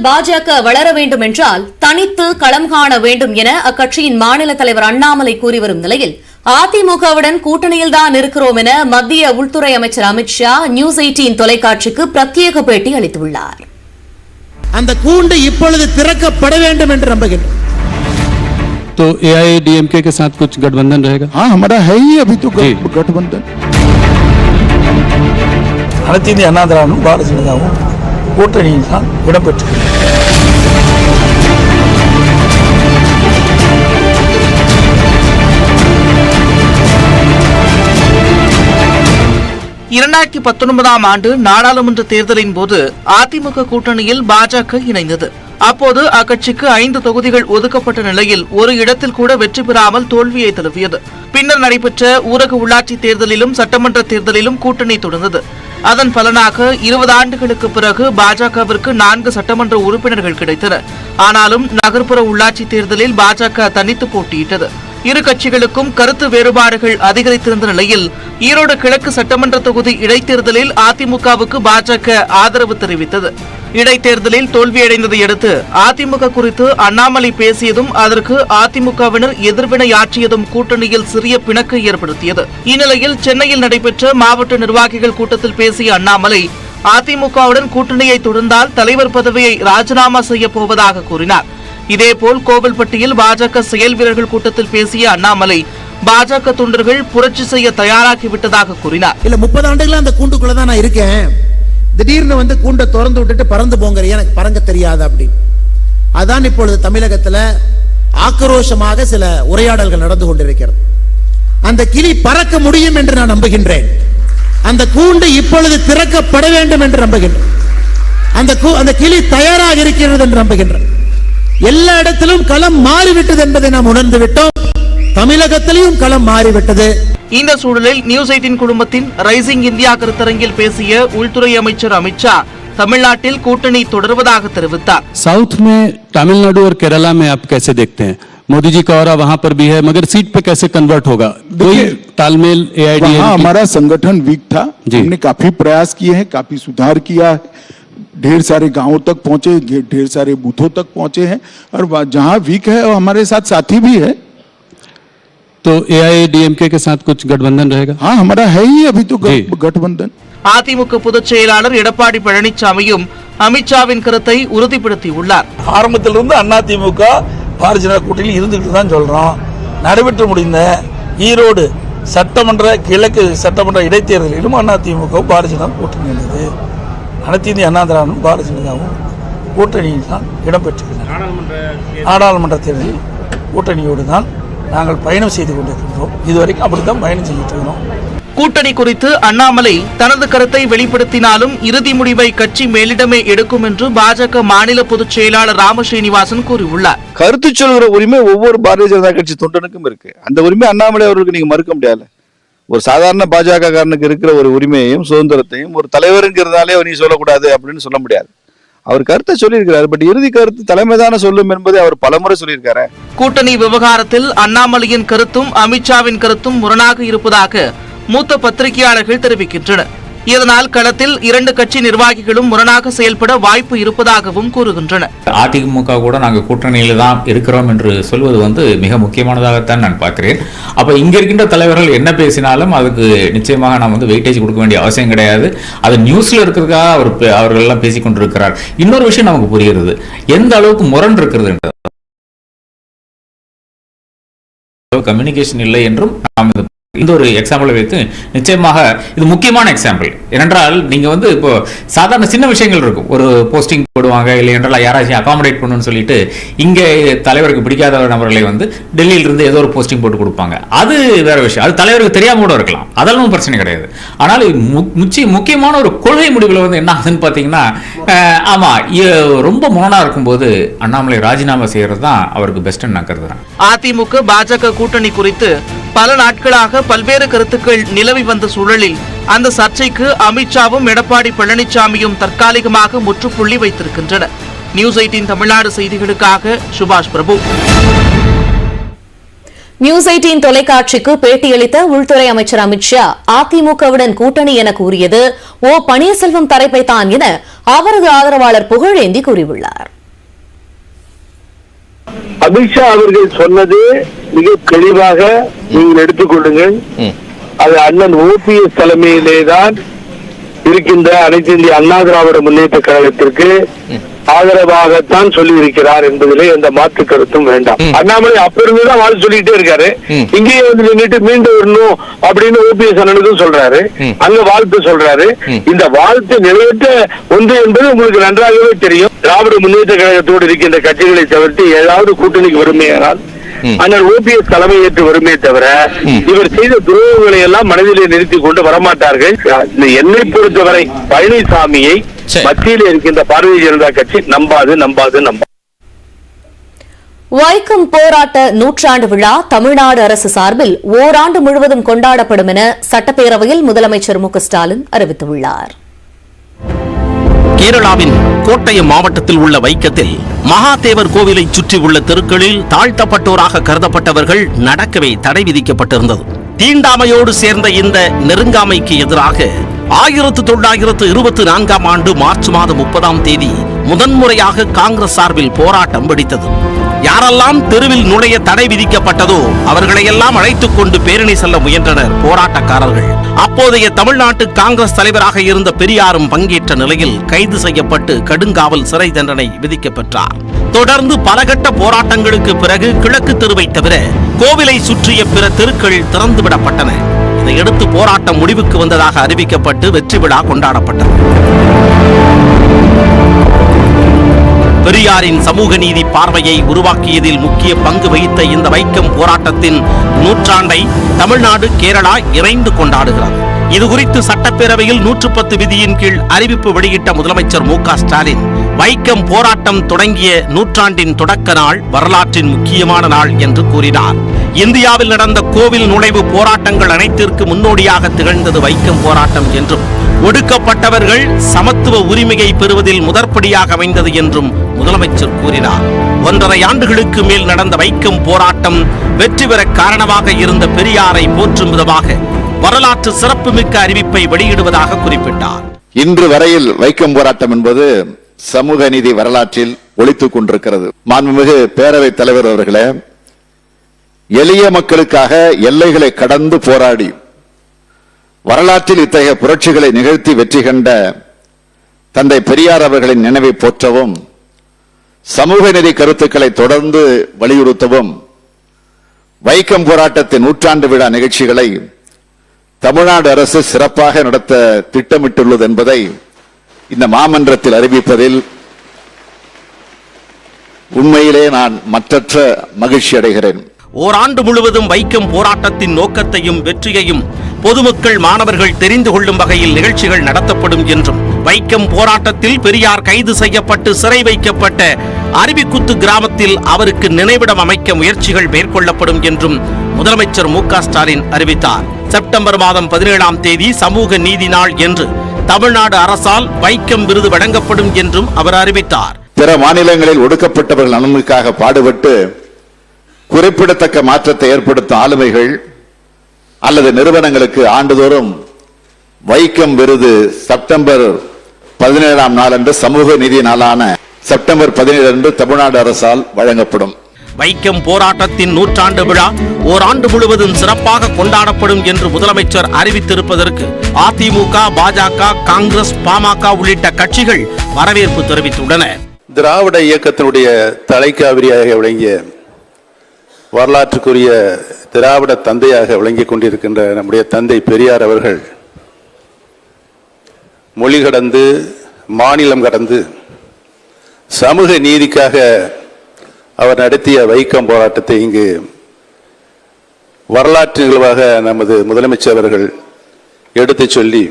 பாஜக வளர வேண்டும் என்றால் தனித்து களம் காண வேண்டும் என அக்கட்சியின் மாநில தலைவர் அண்ணாமலை கூறி வரும் நிலையில் அதிமுகவுடன் கூட்டணியில்தான் இருக்கிறோம் என மத்திய உள்துறை அமைச்சர் அமித் ஷா நியூஸ் 18 தொலைக்காட்சிக்கு பிரத்யேக பேட்டி அளித்துள்ளார். அந்த கூண்டு இப்பொழுது திறக்கப்பட வேண்டும் என்று நம்புகிறேன். तो एआईएडीएमके के साथ कुछ गठबंधन रहेगा? हाँ, हमारा है ही अभी तो गठबंधन. அனைத்து இந்திய அண்ணா திராவிட பாரதிய ஜனதாவும் கூட்டணியில் தான் இடம்பெற்று ஆண்டு நாடாளுமன்ற தேர்தலின் போது அதிமுக கூட்டணியில் பாஜக இணைந்தது. அப்போது அக்கட்சிக்கு 5 தொகுதிகள் ஒதுக்கப்பட்ட நிலையில் ஒரு இடத்தில் கூட வெற்றி பெறாமல் தோல்வியை தழுவியது. பின்னர் நடைபெற்ற ஊரக உள்ளாட்சி தேர்தலிலும் சட்டமன்ற தேர்தலிலும் கூட்டணி தொடர்ந்தது. அதன் பலனாக 20 ஆண்டுகளுக்கு பிறகு பாஜகவிற்கு 4 சட்டமன்ற உறுப்பினர்கள் கிடைத்தனர். ஆனாலும் நகர்ப்புற உள்ளாட்சி தேர்தலில் பாஜக தனித்து போட்டியிட்டது. இரு கட்சிகளுக்கும் கருத்து வேறுபாடுகள் அதிகரித்திருந்த நிலையில் ஈரோடு கிழக்கு சட்டமன்ற தொகுதி இடைத்தேர்தலில் அதிமுகவுக்கு பாஜக ஆதரவு தெரிவித்தது. இடைத்தேர்தலில் தோல்வியடைந்ததை அடுத்து அதிமுக குறித்து அண்ணாமலை பேசியதும் அதற்கு அதிமுகவினர் எதிர்வினை ஆற்றியதும் கூட்டணியில் சிறிய பிணக்கை ஏற்படுத்தியது. இந்நிலையில் சென்னையில் நடைபெற்ற மாவட்ட நிர்வாகிகள் கூட்டத்தில் பேசிய அண்ணாமலை அதிமுகவுடன் கூட்டணியை தொடர்ந்தால் தலைவர் பதவியை ராஜினாமா செய்யப் போவதாக கூறினார். இதேபோல் கோவில்பட்டியில் பாஜக செயல் வீரர்கள் கூட்டத்தில் பேசிய அண்ணாமலை பாஜக தொண்டர்கள் புரட்சி செய்ய தயாராகிவிட்டதாக கூறினார். இல்ல 30 ஆண்டுகளா அந்த கூண்டுக்குள்ளதான் நான் இருக்கேன், திடீர்னு வந்து கூண்டை திறந்து விட்டுட்டு பறந்து போங்க, எனக்கு பறங்க தெரியாது அப்படி. அதான் இப்பொழுது தமிழகத்துல ஆக்ரோஷமாக சில உரையாடல்கள் நடந்து கொண்டிருக்கிறது. அந்த கிளி பறக்க முடியும் என்று நான் நம்புகின்றேன். அந்த கூண்டு இப்பொழுது திறக்கப்பட வேண்டும் என்று நம்புகின்றேன். அந்த கிளி தயாராக இருக்கிறது என்று நம்புகின்றேன். எல்லா இடத்திலும் களம் மாறிவிட்டது என்பதை நாம் உணர்ந்து விட்டோம். தமிழகத்திலும் களம் மாறிவிட்டது. இந்த சூழலில் நியூஸ் 18 குழுமத்தின் ரைசிங் இந்தியா கருத்தரங்கில் பேசிய உள்துறை அமைச்சர் அமித் ஷா தமிழ்நாட்டில் கூட்டணி தொடர்வதாக தெரிவித்தார். साउथ में तमिलनाडु और केरला में आप कैसे देखते हैं? मोदी जी का और वहां पर भी है, मगर सीट पे कैसे कन्वर्ट होगा? कोई तालमेल एआईडीएम? हमारा संगठन वीक था, हमने काफी प्रयास किए हैं, काफी सुधार किया है, ढेर सारे गांवों तक पहुंचे, ढेर सारे बूथों तक पहुंचे हैं, और जहां वीक है और हमारे साथ साथी भी है. तो एआईएडीएमके के साथ कुछ गठबंधन रहेगा? हाँ, हमारा है ही अभी तो गठबंधन. அதிமுக பொதுச் செயலாளர் எடப்பாடி பழனிசாமியும் அமித்ஷாவின் கருத்தை உறுதிப்படுத்தியுள்ளார். ஆரம்பத்திலிருந்து அதிமுக பாரதிய ஜனதா கூட்டணியில் இருந்துகிட்டு தான் சொல்றோம். நடைபெற்று முடிந்த ஈரோடு சட்டமன்ற கிழக்கு சட்டமன்ற இடைத்தேர்தலிலும் அதிமுக பாரதிய ஜனதா கூட்டணி இருந்தது. அனைத்து இந்திய அண்ணா திராவிட பாரதிய ஜனதாவும் கூட்டணியில் தான் இடம்பெற்றிருக்கிறது. நாடாளுமன்ற தேர்தலில் கூட்டணியோடு தான் நாங்கள் பயணம் செய்து கொண்டிருக்கிறோம். இதுவரைக்கும் அப்படித்தான் பயணம் செய்துட்டு இருக்கிறோம். கூட்டணி குறித்து அண்ணாமலை தனது கருத்தை வெளிப்படுத்தினாலும் இறுதி முடிவை கட்சி மேலிடமே எடுக்கும் என்று பாஜக மாநில பொதுச் செயலாளர் ராமஸ்ரீனிவாசன் கூறியுள்ளார். கருத்து சொல்கிற உரிமை ஒவ்வொரு பாரதிய ஜனதா கட்சி தொண்டனுக்கும் இருக்கு. அந்த உரிமை அண்ணாமலை அவர்களுக்கு நீங்க மறுக்க முடியாது. ஒரு சாதாரண பாஜக காரனுக்கு இருக்கிற ஒரு உரிமையையும் சுதந்திரத்தையும் ஒரு தலைவருங்கிறதாலே நீ சொல்லக்கூடாது அப்படின்னு சொல்ல முடியாது. அவர் கருத்தை சொல்லியிருக்கிறார். பட் இறுதி கருத்து தலைமைதான சொல்லும் என்பதை அவர் பலமுறை சொல்லியிருக்காரு. கூட்டணி விவகாரத்தில் அண்ணாமலையின் கருத்தும் அமித்ஷாவின் கருத்தும் முரணாக இருப்பதாக மூத்த பத்திரிகையாளர்கள் தெரிவிக்கின்றனர். இதனால் களத்தில் 2 கட்சி நிர்வாகிகளும் முரணாக செயல்பட வாய்ப்பு இருப்பதாகவும் கூறுகின்றனர். அதிமுக கூட நாங்கள் கூட்டணியில் தான் இருக்கிறோம் என்று சொல்வது மிக முக்கியமானதாகத்தான் நான் பார்க்கிறேன். அப்ப இங்க இருக்கின்ற தலைவர்கள் என்ன பேசினாலும் அதுக்கு நிச்சயமாக நாம் வெயிட்டேஜ் கொடுக்க வேண்டிய அவசியம் கிடையாது. அது நியூஸ்ல இருக்கிறதுக்காக அவர்கள் எல்லாம் பேசிக் கொண்டிருக்கிறார். இன்னொரு விஷயம் நமக்கு புரிகிறது, எந்த அளவுக்கு முரண் இருக்கிறது. கம்யூனிகேஷன் இல்லை என்றும் நாம் இந்த ஒரு எக்ஸாம்பிளை வைத்து நிச்சயமாக இது முக்கியமான எக்ஸாம்பிள். ஏனென்றால் நீங்க இப்போ சாதாரண சின்ன விஷயங்கள் இருக்கும், ஒரு போஸ்டிங் போடுவாங்க, இல்லை என்றால் யாராச்சும் அகாமடேட் பண்ணணும்னு சொல்லிட்டு இங்க தலைவருக்கு பிடிக்காத நபர்களை டெல்லியில இருந்து ஏதோ ஒரு போஸ்டிங் போட்டு கொடுப்பாங்க. அது வேற விஷயம், அது தலைவருக்கு தெரியாம கூட இருக்கலாம், அதெல்லாம் பிரச்சனை கிடையாது. ஆனால் முக்கியமான ஒரு கொள்கை முடிவுல என்ன ஆகுதுன்னு பாத்தீங்கன்னா, ஆமா ரொம்ப முரணா இருக்கும்போது அண்ணாமலை ராஜினாமா செய்யறது தான் அவருக்கு பெஸ்ட் நான் கருதுறேன். அதிமுக பாஜக கூட்டணி குறித்து பல நாட்களாக பல்வேறு கருத்துக்கள் நிலவி வந்த சூழலில் அந்த சர்ச்சைக்கு அமித்ஷாவும் எடப்பாடி பழனிசாமியும் தற்காலிகமாக முற்றுப்புள்ளி வைத்திருக்கின்றனர். நியூஸ் 18 தமிழ்நாடு செய்திகளுக்காக சுபாஷ் பிரபு. நியூஸ் 18 தொலைக்காட்சிக்கு பேட்டியளித்த உள்துறை அமைச்சர் அமித் ஷா அதிமுகவுடன் கூட்டணி என கூறியது பன்னீர்செல்வம் தரப்பைத்தான் என அவரது ஆதரவாளர் புகழேந்தி கூறியுள்ளார். அமித்ஷா அவர்கள் சொன்னது மிக தெளிவாக நீங்கள் எடுத்துக்கொள்ளுங்கள். அது அண்ணன் ஓபிஎஸ் தலைமையிலேதான் இருக்கின்ற அனைத்து இந்திய அண்ணா திராவிட முன்னேற்ற கழகத்திற்கு ஆதரவாகத்தான் சொல்லி இருக்கிறார் என்பதிலே எந்த மாற்று கருத்தும் வேண்டாம். அண்ணாமலை அப்ப இருந்துதான் வாழ்த்து சொல்லிட்டே இருக்காரு. இங்கேயே வந்து நின்றுட்டு மீண்டும் வரணும் அப்படின்னு ஓபிஎஸ் அண்ணனுக்கும் சொல்றாரு, அங்க வாழ்த்து சொல்றாரு. இந்த வாழ்த்து நிலையற்ற ஒன்று என்பது உங்களுக்கு நன்றாகவே தெரியும். திராவிட முன்னேற்ற கழகத்தோடு இருக்கின்ற கட்சிகளை தவிர்த்து ஏதாவது கூட்டணிக்கு வருமையானால் அண்ணன் ஓபிஎஸ் தலைமையேற்று வருமே தவிர இவர் செய்த துரோகங்களை எல்லாம் மனதிலே நிறுத்திக் கொண்டு வரமாட்டார்கள். என்னை பொறுத்தவரை பழனிசாமியை மத்தியில் இருக்கின்ற பாரதிய ஜனதா கட்சி நம்பாது. வைக்கம் போராட்ட நூற்றாண்டு விழா தமிழ்நாடு அரசு சார்பில் ஓராண்டு முழுவதும் கொண்டாடப்படும் என சட்டப்பேரவையில் முதலமைச்சர் மு க ஸ்டாலின் அறிவித்துள்ளார். கேரளாவின் கோட்டயம் மாவட்டத்தில் உள்ள வைக்கத்தில் மகாதேவர் கோவிலை சுற்றி உள்ள தெருக்களில் தாழ்த்தப்பட்டோராக கருதப்பட்டவர்கள் நடக்கவே தடை விதிக்கப்பட்டிருந்தது. தீண்டாமையோடு சேர்ந்த இந்த நெருங்காமைக்கு எதிராக 1924ஆம் ஆண்டு மார்ச் மாதம் 30ஆம் தேதி முதன்முறையாக காங்கிரஸ் சார்பில் போராட்டம் வெடித்தது. யாரெல்லாம் தெருவில் நுழைய தடை விதிக்கப்பட்டதோ அவர்களையெல்லாம் அழைத்துக் கொண்டு பேரணி செல்ல முயன்றனர் போராட்டக்காரர்கள். அப்போதைய தமிழ்நாட்டு காங்கிரஸ் தலைவராக இருந்த பெரியாரும் பங்கேற்ற நிலையில் கைது செய்யப்பட்டு கடுங்காவல் சிறை தண்டனை விதிக்கப்பட்டார். தொடர்ந்து பலகட்ட போராட்டங்களுக்கு பிறகு கிழக்கு தெருவை தவிர கோவிலை சுற்றிய பிற தெருக்கள் திறந்துவிடப்பட்டன. இதையடுத்து போராட்டம் முடிவுக்கு வந்ததாக அறிவிக்கப்பட்டு வெற்றி விழா கொண்டாடப்பட்டது. பெரியாரின் சமூக நீதி பார்வையை உருவாக்கியதில் முக்கிய பங்கு வகித்த இந்த வைக்கம் போராட்டத்தின் நூற்றாண்டை தமிழ்நாடு, கேரளா இணைந்து கொண்டாடுகிறது. இதுகுறித்து சட்டப்பேரவையில் 110 விதியின் கீழ் அறிவிப்பு வெளியிட்ட முதலமைச்சர் மு க ஸ்டாலின், வைக்கம் போராட்டம் தொடங்கிய நூற்றாண்டின் தொடக்க நாள் வரலாற்றின் முக்கியமான நாள் என்று கூறினார். இந்தியாவில் நடந்த கோவில் நுழைவு போராட்டங்கள் அனைத்திற்கு முன்னோடியாக திகழ்ந்தது வைக்கம் போராட்டம் என்றும், ஒடுக்கப்பட்டவர்கள் சமத்துவ உரிமையை பெறுவதில் முதற்படியாக அமைந்தது என்றும் முதலமைச்சர் கூறினார். 1.5 ஆண்டுகளுக்கு மேல் நடந்த வைக்கம் போராட்டம் வெற்றி பெற காரணமாக இருந்த பெரியாரை போற்றும் விதமாக வரலாற்று சிறப்புமிக்க அறிவிப்பை வெளியிடுவதாக குறிப்பிட்டார். இன்று வரையில் வைக்கம் போராட்டம் என்பது சமூக நீதி வரலாற்றில் ஒலித்துக் கொண்டிருக்கிறது. மாண்புமிகு பேரவைத் தலைவர் அவர்களே, எளிய மக்களுக்காக எல்லைகளை கடந்து போராடி வரலாற்றில் இத்தகைய புரட்சிகளை நிகழ்த்தி வெற்றி கண்ட தந்தை பெரியார் அவர்களின் நினைவை போற்றவும், சமூக நீதி கருத்துக்களை தொடர்ந்து வலியுறுத்தவும் வைக்கம் போராட்டத்தின் நூற்றாண்டு விழா நிகழ்ச்சிகளை தமிழ்நாடு அரசு சிறப்பாக நடத்த திட்டமிட்டுள்ளது என்பதை இந்த மாமன்றத்தில் அறிவிப்பதில் உண்மையிலே நான் மற்றற்ற மகிழ்ச்சி அடைகிறேன். ஓராண்டு முழுவதும் வைக்கம் போராட்டத்தின் நோக்கத்தையும் வெற்றியையும் பொதுமக்கள், மாணவர்கள் தெரிந்து கொள்ளும் வகையில் நிகழ்ச்சிகள் நடத்தப்படும் என்றும், வைக்கம் போராட்டத்தில் பெரியார் கைது செய்யப்பட்டு சிறை வைக்கப்பட்ட அருவிக்குத்து கிராமத்தில் அவருக்கு நினைவிடம் அமைக்க முயற்சிகள் மேற்கொள்ளப்படும் என்றும் முதலமைச்சர் மு க ஸ்டாலின் அறிவித்தார். செப்டம்பர் மாதம் 17ஆம் தேதி சமூக நீதி நாள் என்று தமிழ்நாடு அரசால் வைக்கம் விருது வழங்கப்படும் என்றும் அவர் அறிவித்தார். பிற மாநிலங்களில் ஒடுக்கப்பட்டவர்கள் நலனுக்காக பாடுபட்டு குறிப்பிடத்தக்க மாற்றத்தை ஏற்படுத்தும் ஆளுமைகள் அல்லது நிறுவனங்களுக்கு ஆண்டுதோறும் வைக்கம் விருது செப்டம்பர் 17ஆம் நாளன்று சமூக நீதி நாளான செப்டம்பர் 17 அன்று தமிழ்நாடு அரசால் வழங்கப்படும். வைக்கம் போராட்டத்தின் நூற்றாண்டு விழா ஓராண்டு முழுவதும் சிறப்பாக கொண்டாடப்படும் என்று முதலமைச்சர் அறிவித்திருப்பதற்கு அதிமுக, பாஜக, காங்கிரஸ், பாமக உள்ளிட்ட கட்சிகள் வரவேற்பு தெரிவித்துள்ளன. திராவிட இயக்கத்தினுடைய தலைக்காவிரியாக விளங்கிய, வரலாற்றுக்குரிய திராவிட தந்தையாக விளங்கிக் கொண்டிருக்கின்ற நம்முடைய தந்தை பெரியார் அவர்கள் மொழி கடந்து, மாநிலம் கடந்து சமூக நீதிக்காக அவர் நடத்திய வைக்கம் போராட்டத்தை இங்கு வரலாற்று நிகழ்வாக நமது முதலமைச்சர் அவர்கள் எடுத்துச் சொல்லி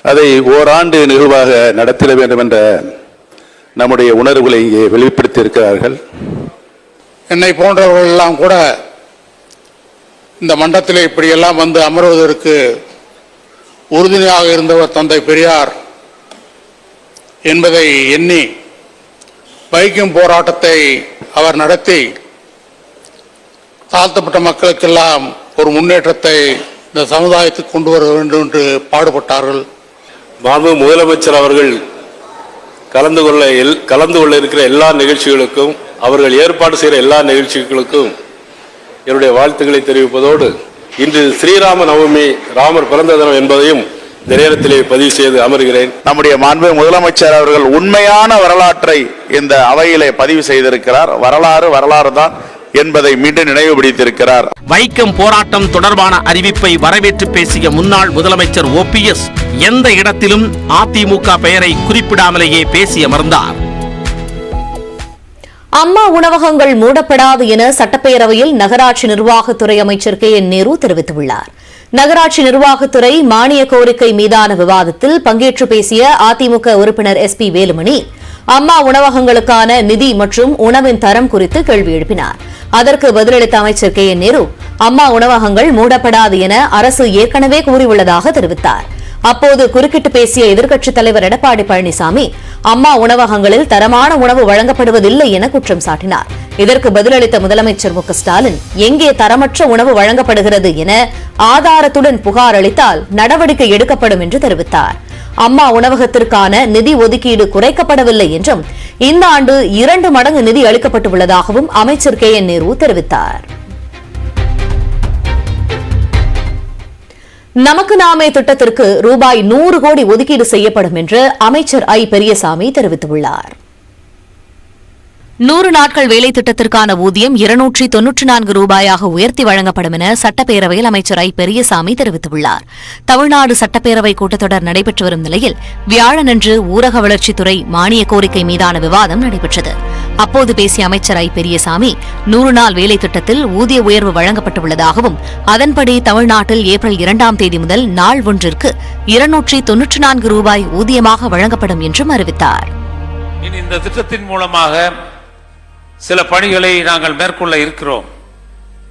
அதை ஓராண்டு நிகழ்வாக நடத்திட வேண்டும் என்ற நம்முடைய உணர்வுகளை இங்கே வெளிப்படுத்தி இருக்கிறார்கள். என்னை போன்றவர்கள் எல்லாம் கூட இந்த மன்றத்தில் இப்படியெல்லாம் வந்து அமர்வதற்கு உறுதுணையாக இருந்தவர் தந்தை பெரியார் என்பதை எண்ணி வைக்கம் போராட்டத்தை அவர் நடத்தி தாழ்த்தப்பட்ட மக்களுக்கெல்லாம் ஒரு முன்னேற்றத்தை இந்த சமுதாயத்துக்கு கொண்டு வர வேண்டும் என்று பாடுபட்டார்கள். மாண்பு முதலமைச்சர் அவர்கள் கலந்து கொள்ள இருக்கிற எல்லா நிகழ்ச்சிகளுக்கும், அவர்கள் ஏற்பாடு செய்கிற எல்லா நிகழ்ச்சிகளுக்கும் என்னுடைய வாழ்த்துக்களை தெரிவிப்பதோடு, இன்று ஸ்ரீராம நவமி, ராமர் பிறந்த தினம் என்பதையும் இந்த நேரத்திலே பதிவு செய்து அமர்கிறேன். நம்முடைய மாண்பு முதலமைச்சர் அவர்கள் உண்மையான வரலாற்றை இந்த அவையிலே பதிவு செய்திருக்கிறார். வரலாறு தான் என்பதை மீண்டும் நினைவுபடுத்தியிருக்கிறார். வைக்கம் போராட்டம் தொடர்பான அறிவிப்பை வரவேற்று பேசிய முன்னாள் முதலமைச்சர் OPS எந்த இடத்திலும் அதிமுக பெயரை குறிப்பிடாமலேயே பேசி அமர்ந்தார். அம்மா உணவகங்கள் மூடப்படாது என சட்டப்பேரவையில் நகராட்சி நிர்வாகத்துறை அமைச்சர் KN நேரு தெரிவித்துள்ளார். நகராட்சி நிர்வாகத்துறை மானிய கோரிக்கை மீதான விவாதத்தில் பங்கேற்று பேசிய அதிமுக உறுப்பினர் SP வேலுமணி அம்மா உணவகங்களுக்கான நிதி மற்றும் உணவின் தரம் குறித்து கேள்வி எழுப்பினார். அதற்கு பதிலளித்த அமைச்சர் KN நேரு அம்மா உணவகங்கள் மூடப்படாது என அரசு ஏற்கனவே கூறியுள்ளதாக தெரிவித்தார். அப்போது குறுக்கிட்டு பேசிய எதிர்க்கட்சித் தலைவர் எடப்பாடி பழனிசாமி அம்மா உணவகங்களில் தரமான உணவு வழங்கப்படுவதில்லை என குற்றம் சாட்டினார். இதற்கு பதிலளித்த முதலமைச்சர் மு க ஸ்டாலின் எங்கே தரமற்ற உணவு வழங்கப்படுகிறது என ஆதாரத்துடன் புகார் அளித்தால் நடவடிக்கை எடுக்கப்படும் என்று தெரிவித்தார். அம்மா உணவகத்திற்கான நிதி ஒதுக்கீடு குறைக்கப்படவில்லை என்றும் இந்த ஆண்டு 2 மடங்கு நிதி அளிக்கப்பட்டுள்ளதாகவும் அமைச்சர் KN நேரு தெரிவித்தார். நமக்கு நாமே திட்டத்திற்கு ரூபாய் 100 கோடி ஒதுக்கீடு செய்யப்படும் என்று அமைச்சர் ஐ பெரியசாமி தெரிவித்துள்ளார். 100 நாட்கள் வேலை திட்டத்திற்கான ஊதியம் 294 ரூபாயாக உயர்த்தி வழங்கப்படும் என சட்டப்பேரவையில் அமைச்சர் ஐ பெரியசாமி தெரிவித்துள்ளார். தமிழ்நாடு சட்டப்பேரவை கூட்டத்தொடர் நடைபெற்று வரும் நிலையில் வியாழனன்று ஊரக வளர்ச்சித்துறை மானிய கோரிக்கை மீதான விவாதம் நடைபெற்றது. அப்போது பேசிய அமைச்சர் ஐ பெரியசாமி 100 நாள் வேலை திட்டத்தில் ஊதிய உயர்வு வழங்கப்பட்டுள்ளதாகவும் அதன்படி தமிழ்நாட்டில் ஏப்ரல் 2ஆம் தேதி முதல் நாள் ஒன்றிற்கு 294 ரூபாய் ஊதியமாக வழங்கப்படும் என்றும் அறிவித்தார். இந்த திட்டத்தின் மூலமாக சில பணிகளை நாங்கள் மேற்கொள்ள இருக்கிறோம்.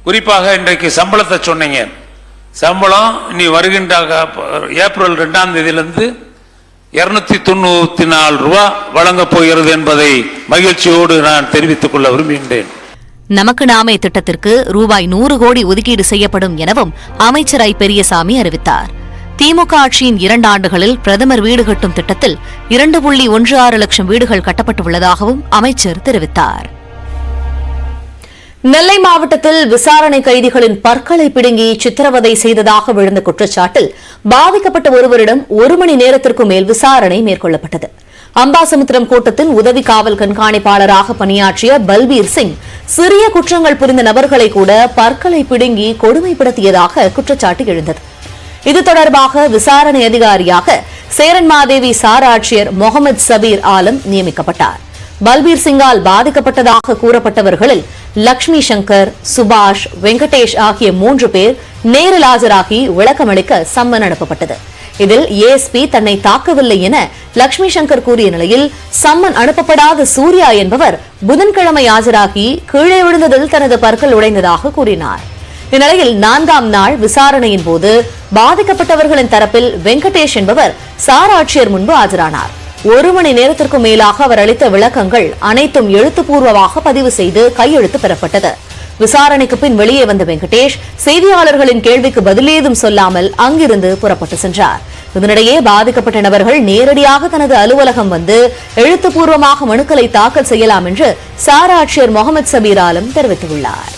குறிப்பாக இன்றைக்கு சம்பளத்தை சொன்னீங்க. சம்பளம் இனி வருகின்ற ஏப்ரல் 2ஆம் தேதியிலிருந்து 294 ரூபாய் வழங்கப் போகிறது என்பதை மகிழ்ச்சியோடு நான் தெரிவித்துக் கொள்ள விரும்புகின்றேன். நமக்கு நாமே திட்டத்திற்கு ரூபாய் 100 கோடி ஒதுக்கீடு செய்யப்படும் எனவும் அமைச்சர் ஐ பெரியசாமி அறிவித்தார். திமுக ஆட்சியின் 2 ஆண்டுகளில் பிரதமர் வீடு கட்டும் திட்டத்தில் 2.16 லட்சம் வீடுகள் கட்டப்பட்டுள்ளதாகவும் அமைச்சர் தெரிவித்தார். நெல்லை மாவட்டத்தில் விசாரணை கைதிகளின் பற்களை பிடுங்கி சித்திரவதை செய்ததாக விழுந்த குற்றச்சாட்டில் பாதிக்கப்பட்ட ஒருவரிடம் 1 மணி நேரத்திற்கும் மேல் விசாரணை மேற்கொள்ளப்பட்டது. அம்பாசமுத்திரம் கோட்டத்தில் உதவி காவல் கண்காணிப்பாளராக பணியாற்றிய பல்பீர் சிங் சிறிய குற்றங்கள் புரிந்த நபர்களை கூட பற்களை பிடுங்கி கொடுமைப்படுத்தியதாக குற்றச்சாட்டு எழுந்தது. இது தொடர்பாக விசாரணை அதிகாரியாக சேரன்மாதேவி சார் ஆட்சியர் முகமது சபீர் ஆலம் நியமிக்கப்பட்டார். பல்பீர் சிங்கால் பாதிக்கப்பட்டதாக கூறப்பட்டவர்களில் லட்சுமி சங்கர், சுபாஷ், வெங்கடேஷ் ஆகிய 3 பேர் நேரில் ஆஜராகி விளக்கமளிக்க சம்மன் அனுப்பப்பட்டது. இதில் ஏஎஸ்பி தன்னை தாக்கவில்லை என லட்சுமி சங்கர் கூறிய நிலையில் சம்மன் அனுப்பப்படாத சூர்யா என்பவர் புதன்கிழமை ஆஜராகி கீழே விழுந்ததில் தனது பற்கள் உடைந்ததாக கூறினார். இந்நிலையில் 4ஆம் நாள் விசாரணையின் போது பாதிக்கப்பட்டவர்களின் தரப்பில் வெங்கடேஷ் என்பவர் சார் ஆட்சியர் முன்பு ஆஜரானார். 1 மணி நேரத்திற்கும் மேலாக அவர் அளித்த விளக்கங்கள் அனைத்தும் எழுத்துப்பூர்வமாக பதிவு செய்து கையெழுத்து பெறப்பட்டது. விசாரணைக்கு பின் வெளியே வந்த வெங்கடேஷ் செய்தியாளர்களின் கேள்விக்கு பதிலேதும் சொல்லாமல் அங்கிருந்து புறப்பட்டு சென்றார். இதனிடையே பாதிக்கப்பட்ட நபர்கள் நேரடியாக தனது அலுவலகம் வந்து எழுத்துப்பூர்வமாக மனுக்களை தாக்கல் செய்யலாம் என்று சார் ஆட்சியர் முகமது சபீர் ஆலம் தெரிவித்துள்ளார்.